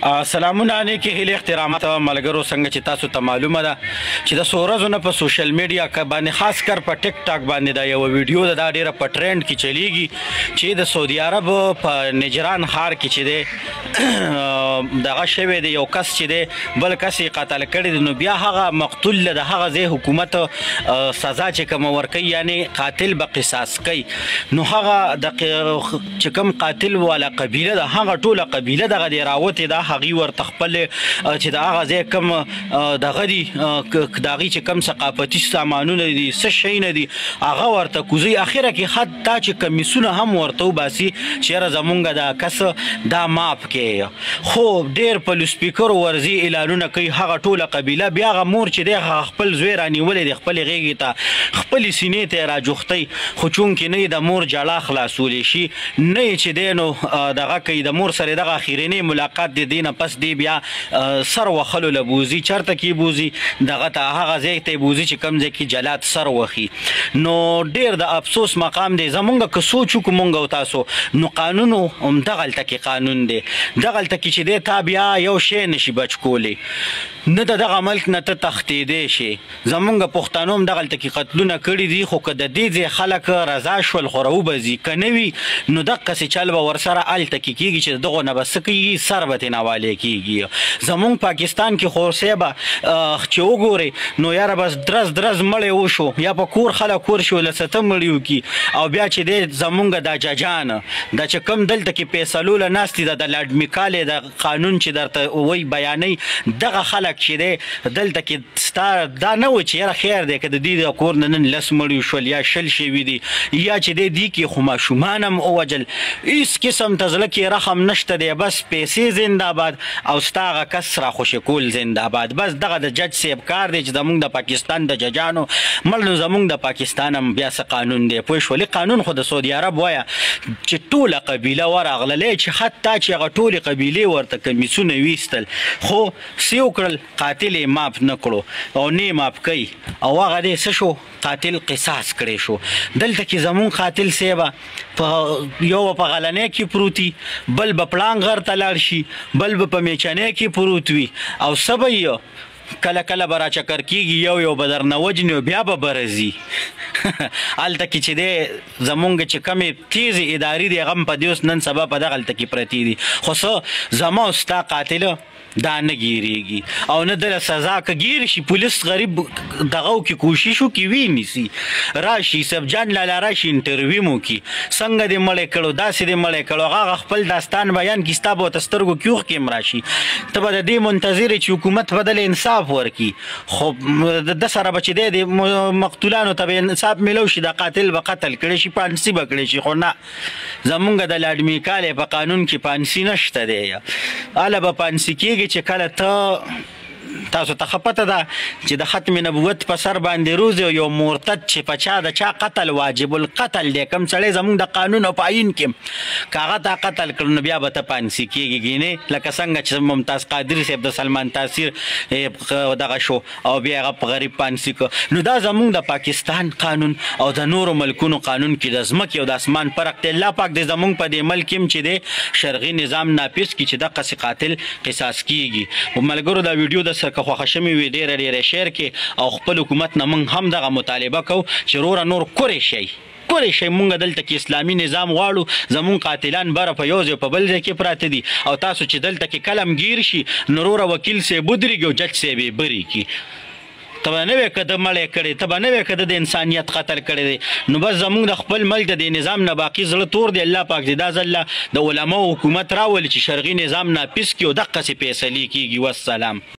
سلامونه نیکی هیلې احترامات ملګرو څنګه چې تاسو ته معلومه ده چې د څو ورځو نه په سوشل میډیا باندې خاص کر په ټیک ټاک باندې دا یو ویډیو ده دا ډیره په ټرند کې چلیږي چې د سعودي عرب په نجران ښار کې چې دی دغه شوی دی یو کس چې دی بل کس یې قتل کړی دی نو بیا هغه مقتول له د هغه ځای حکومت سزا چې کومه ورکوي یعنې قاتل به قصاص کوي نو هغه د چې کوم قاتل والا قبیله ده هغه ټوله قبیله دغه دی راوتې ده هغوی ورته خپل چې د هغه ځای کوم دغه دي د هغوی چې کوم ثقافتي سامانونه دي څه شی نه دي هغه ورته کوزوي اخره کې حتی چې کمیسونه هم ورته وباسي چې یاره زمونږ دا کس دا ماف کې خو ډېر په لوسپیکرو ورځي اعلانونه کوي هغه ټوله قبیله بیا هغه مور چې دی هغه خپل زوی رانیولی دی خپلې غېږې ته خپلې سینې ته یې راجوختی خو چونکې نه د مور جاړه خلاصولی شي نه یې چې دی نو دغه کوي د مور سره دغه اخرنی ملاقات دی نه پس دی بیا سر وخلو له بوزي چرته کې بوزي دغه ته هغه ځای ته بوزي چې کوم ځای کې جلات سر وخي نو ډېر د افسوس مقام دی زمونږ که سوچ وکړو مونږ او تاسو نو قانون هم دغلته کې قانون دی دغلته کې چې دی تا بیا یو شی نشي بچ کولی نه د دغه ملک نه ته تښتېدی شي زمونږ پښتنو هم دغلته کې قتلونه کړي دي خو که د دې ځای خلک رضا شول خو راوبځي که نه وي نو دقسې چل به ورسره هلته کې کېږي چې دغو نه به څه کېږي سر به ترې نوالی کېږي زمونږ پاکستان کې خو صیبه چې وګورئ نو یاره بس درز درز مړی وشو یا په کور خلک کور شو له سته مړي وکړي او بیا چې دی زمونږ دا ججان دا چې کوم دلته کې فیصلو له ناست دي د لاډ میکالې د قانون چې درته وایي بیانوي دغه خلک چې دی دلته کې ستا دا نه و چې یاره خیر دی که د دې د کور نه نن لس مړي شول یا شل شوي دي یا چې دی دې کې خو ماشومان هم ووجل هېڅ قسم ته زړه کې رحم نشته دی بس پیسې زنده‌باد او ستا هغه کس راخوشي کول زنده‌باد بس دغه د جج صاحب کار دی چې زمونږ د پاکستان د ججانو مړ نو زمونږ د پاکستان هم بیا څه قانون دی پوه شولې قانون خو د سعودي عرب وایه چې ټوله قبیله ورغللی چې حتی چې هغه ټولې قبیلې ورته کمیسونه ویستل خو څه وکړل قاتل یې ماف نه کړو او نه یې ماف کوي او هغه دی څه شو قاتل قصاص کړی شو دلته کې زمونږ قاتل صاحبه یو په غلنۍ کې پروتي بل به پړانګ غر ته لاړ شي بل به په میچنۍ کې پروت وي او څه به یې کله کله به راچکر کېږي یو به درنه وجني او بیا به برځي هلته کې چې دی زمونږ چې کمې تیزې ادارې دي هغه هم په دې اوس نن سبا په دغلته کې پرتې دي خو څه زما او ستا قاتله دا نه ګیریږي او نه دله سزا که ګیر شي پولیس غریب دغه وکړي کوشش وکړي ویې نیسي راشي سبجان لالا راشي انټرویو مو وکړي څنګه دې مړی کړو داسې دې مړی کړو هغه خپل داستان بیان کړي ستا به ورته سترګو کې اوښکې هم راشي ته به د دې منتظر چې حکومت به دله انصاف ورکړي خو د سره به چې دی د مقتولانو ته به انصاف میلو شي د قاتل به قتل کړی شي پانسي به کړی شي خو نه زمونږ د لاډ میکالې په قانون کې پانسي نشته دی هله به پانسي کېږي چې کله ته تاسو ته ښه پته ده چې د ختم نبوت په سر باندې روزي یو مرتد چې په چا د چا قتل واجب القتل دی کوم سړی زمونږ د قانون او په آیین کې که هغه تا قتل کړو نو بیا به ته پانسي کېږي ګینې لکه څنګه چې ممتاز قادري صاحب د سلمان تاثیر دغه شو او بیا هغه په غریب پانسي کړو نو دا زمونږ د پاکستان قانون او د نورو ملکونو قانون کې د ځمکې او د اسمان فرق دی الله پاک دی زمونږ په دې ملک هم چې دی شرعي نظام نافظ کړي چې دقسې قاتل قصاص کېږي ملګرو دا ویډیو د که خوښه شوې وي ډېره ډېره شیر کړي او خپل حکومت نه موږ هم دغه مطالبه کوو چې وروره نور کورې شئ کورې شئ مونږ دلته کې اسلامي نظام غواړو زمونږ قاتلان بره په یو ځای په بل ځای کې پراته دي او تاسو چې دلته کې کلم ګیر شي نو وروره وکیل صاحب ودرېږي او جج صاحب یې بري کړي ته به نه وې که د مړی کړی ته به نه وې که د انسانیت قتل کړی دی نو بس زمونږ د خپل ملک د دې نظام نه باقي زړه تور دی الله پاک دې دا ځل د علماو حکومت راولي چې شرعي نظام نافظ کړي او دقسې فیصلې کېږي والسلام